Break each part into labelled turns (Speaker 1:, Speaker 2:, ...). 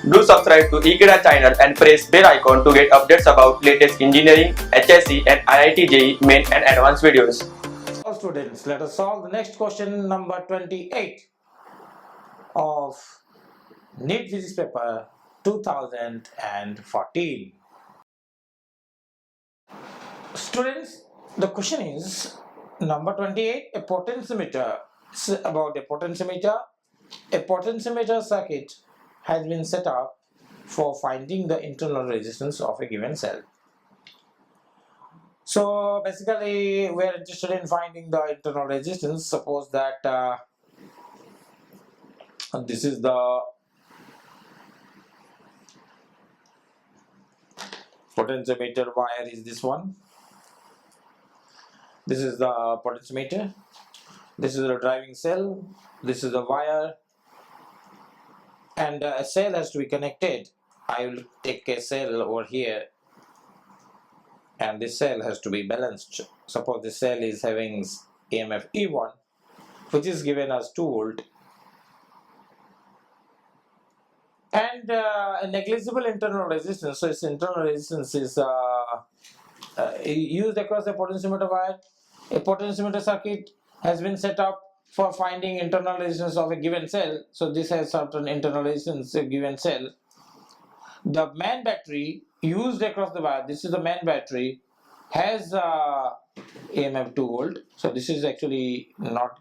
Speaker 1: Do subscribe to Ekeeda channel and press bell icon to get updates about latest engineering, HSC and IIT JEE main and advanced videos.
Speaker 2: All students, let us solve the next question number 28 of NEET Physics paper 2014. Students, the question is number 28, a potentiometer. It's about a potentiometer. A potentiometer circuit has been set up for finding the internal resistance of a given cell. So basically we are interested in finding the internal resistance. Suppose that this is the potentiometer wire is this one. This is the potentiometer. This is the driving cell. This is the wire, and a cell has to be connected. I will take a cell over here, and this cell has to be balanced. Suppose this cell is having EMF E1, which is given as 2 volt, and a negligible internal resistance. So its internal resistance is used across the potentiometer wire. A potentiometer circuit has been set up for finding internal resistance of a given cell. So this has certain internal resistance of a given cell. The main battery used across the wire, this is the main battery, has EMF 2 volt. So this is actually not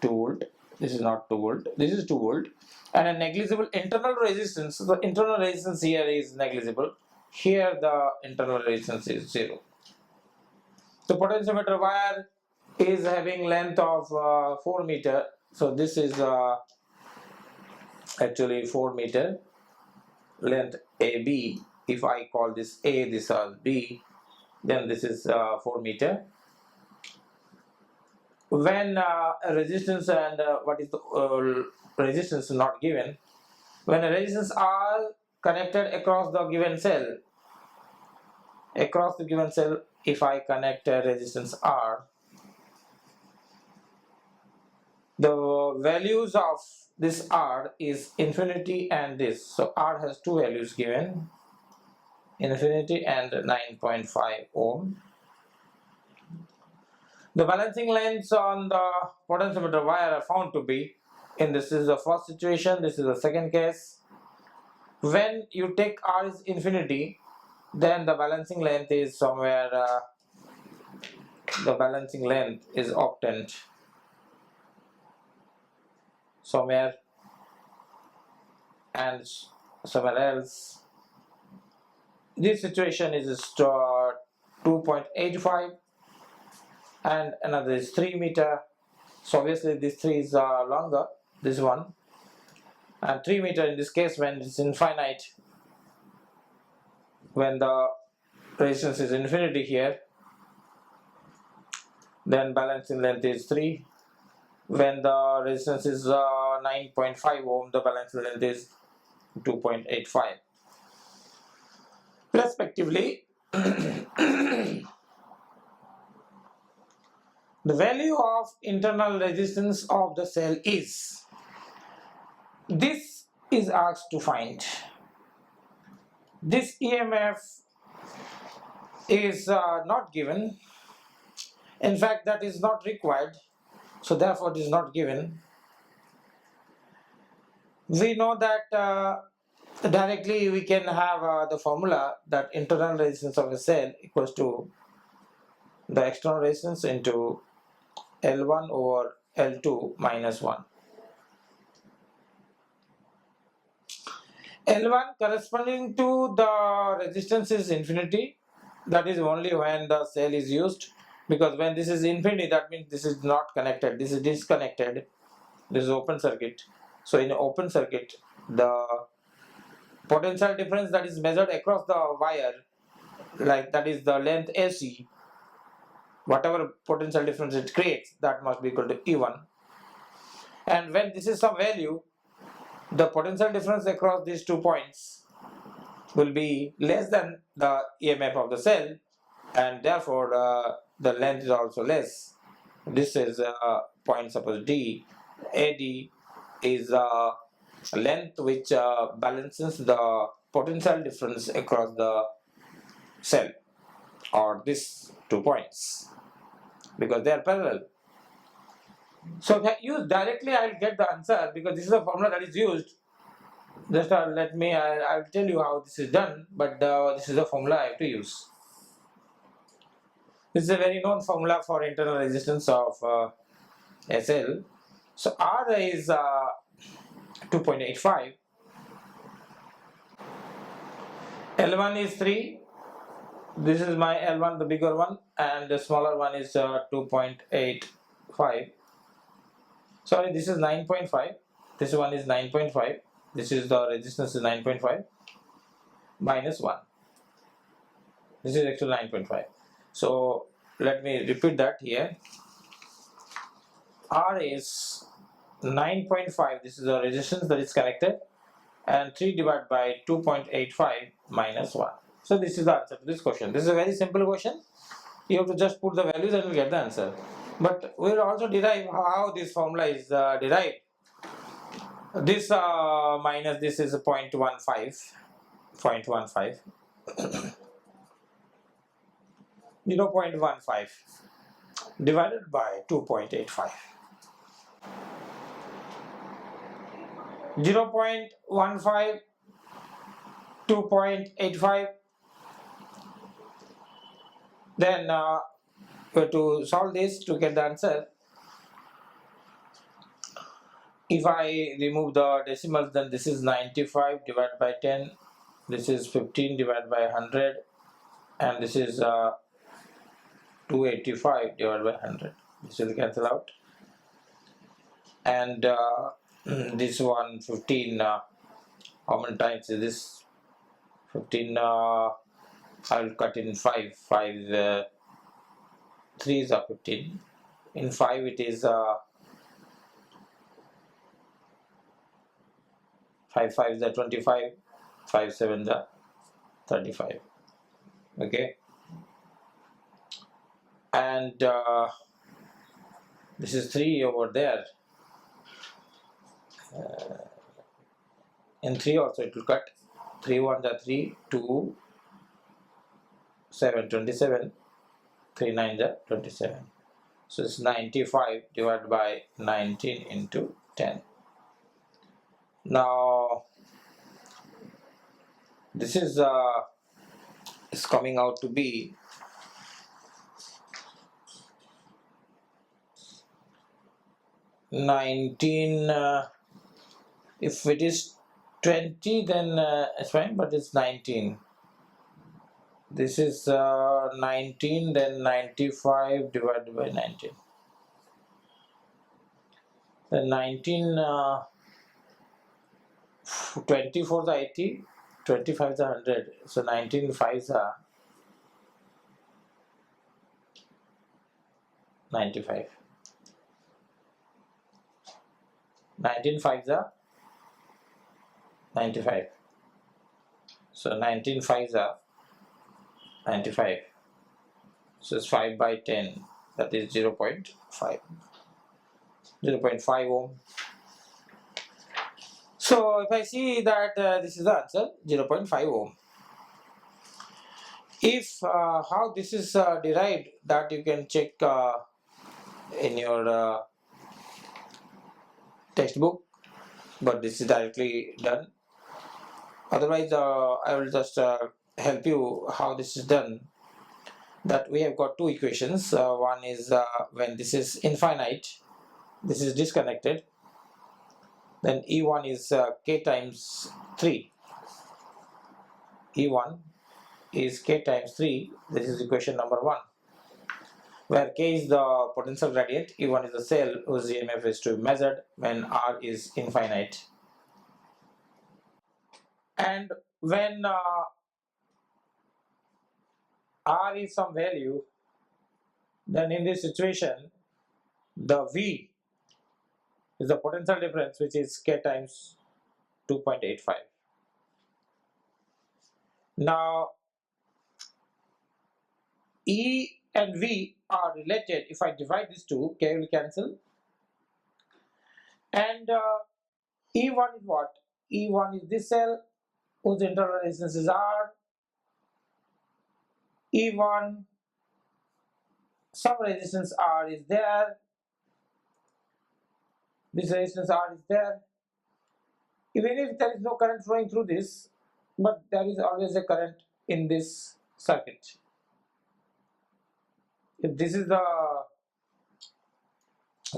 Speaker 2: 2 volt. This is not 2 volt. This is 2 volt. And a negligible internal resistance. So the internal resistance here is negligible. Here the internal resistance is 0. The potentiometer wire is having length of 4 meter. So this is actually 4 meter length AB. If I call this A, this is B, then this is 4 meter. When a resistance and what is the resistance not given, when a resistance R connected across the given cell, if I connect a resistance R, the values of this R is infinity and this. So R has two values given, infinity and 9.5 ohm. The balancing lengths on the potentiometer wire are found to be, and this is the first situation, this is the second case. When you take R is infinity, then the balancing length is somewhere, the balancing length is obtained somewhere and somewhere else. This situation is 2.85 and another is 3 meter. So obviously this 3 is longer, this one, and 3 meter in this case when it's infinite, when the resistance is infinity here, then balancing length is 3. When the resistance is 9.5 ohm, the balancing length is 2.85 respectively. The value of internal resistance of the cell is, this is asked to find. This EMF is not given. In fact, that is not required, so therefore it is not given. We know that directly we can have the formula that internal resistance of a cell equals to the external resistance into L1 over L2 minus 1. L1 corresponding to the resistance is infinity. That is only when the cell is used, because when this is infinity, that means this is not connected, this is disconnected, this is open circuit. So in an open circuit, the potential difference that is measured across the wire, like that is the length AC, whatever potential difference it creates, that must be equal to E1. And when this is some value, the potential difference across these 2 points will be less than the EMF of the cell, and therefore the length is also less. This is point, suppose D, AD is length which balances the potential difference across the cell or these 2 points because they are parallel. So if I use directly, I will get the answer because this is a formula that is used. Just let me, I'll tell you how this is done, but this is the formula I have to use. This is a very known formula for internal resistance of SL. So R is 2.85, L1 is 3, this is my L1, the bigger one, and the smaller one is 2.85. Sorry, this is 9.5, this one is 9.5, this is the resistance is 9.5 minus 1. This is actually 9.5. So let me repeat that here. R is 9.5, this is the resistance that is connected, and 3 divided by 2.85 minus 1. So this is the answer to this question. This is a very simple question. You have to just put the values and you get the answer. But we will also derive how this formula is derived. This minus this is 0.15, 0.15, 0.15 divided by 2.85. 0.15, 2.85. Then we have to solve this to get the answer. If I remove the decimals, then this is 95 divided by 10, this is 15 divided by 100, and this is 285 divided by 100. This will cancel out. And this one 15, how many times is this? 15, I will cut in 5, 3s are 15. In 5 it is 5 5s are 25, 5 7s are 35. Okay, and this is 3 over there. In 3 also it will cut. 3 1s are 3, 2, 7, 27, 3 9s are 27. So it's 95 divided by 19 into 10. Now this is coming out to be 19. If it is 20, then it's fine, but it's 19. This is 19, then 95 divided by 19. Then 19, 24 is 80, 25 is 100. So 19 5s are 95. 19 5s are 95. So 19 5s are 95. So it's 5 by 10, that is 0.5. 0.5 ohm. So if I see that this is the answer, 0.5 ohm. If how this is derived, that you can check in your textbook, but this is directly done. Otherwise I will just help you how this is done. That we have got two equations. One is when this is infinite, this is disconnected, then E1 is k times 3. E1 is k times 3. This is equation number 1, where k is the potential gradient, E1 is the cell whose EMF is to be measured when R is infinite. And when R is some value, then in this situation the V is the potential difference, which is k times 2.85. Now E and V are related. If I divide these two, k will cancel, and E1 is what? E1 is this cell whose internal resistance is R. E1, some resistance R is there. This resistance R is there. Even if there is no current flowing through this, but there is always a current in this circuit. If this is the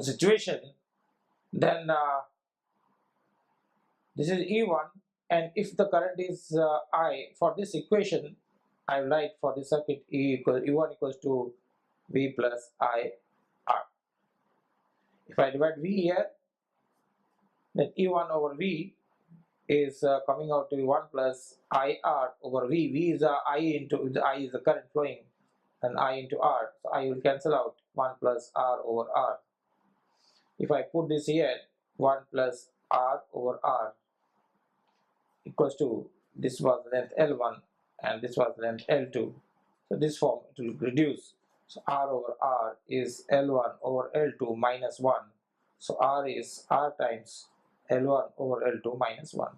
Speaker 2: situation, then this is E1, and if the current is I, for this equation, I write for this circuit E1 equals to V plus I R. If I divide V here, then E1 over V is coming out to be 1 plus IR over V. V is I into the I is the current flowing, and I into R. So I will cancel out 1 plus R over R. If I put this here, 1 plus R over R equals to, this was length L1 and this was length L2. So this form it will reduce. So R over R is L1 over L2 minus 1. So R is R times L1 over L2 minus 1.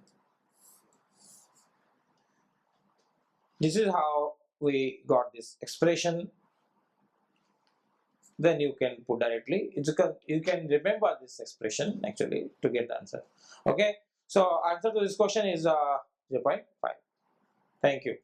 Speaker 2: This is how we got this expression. Then you can put directly. You can remember this expression actually to get the answer. Okay. So answer to this question is 0.5. Thank you.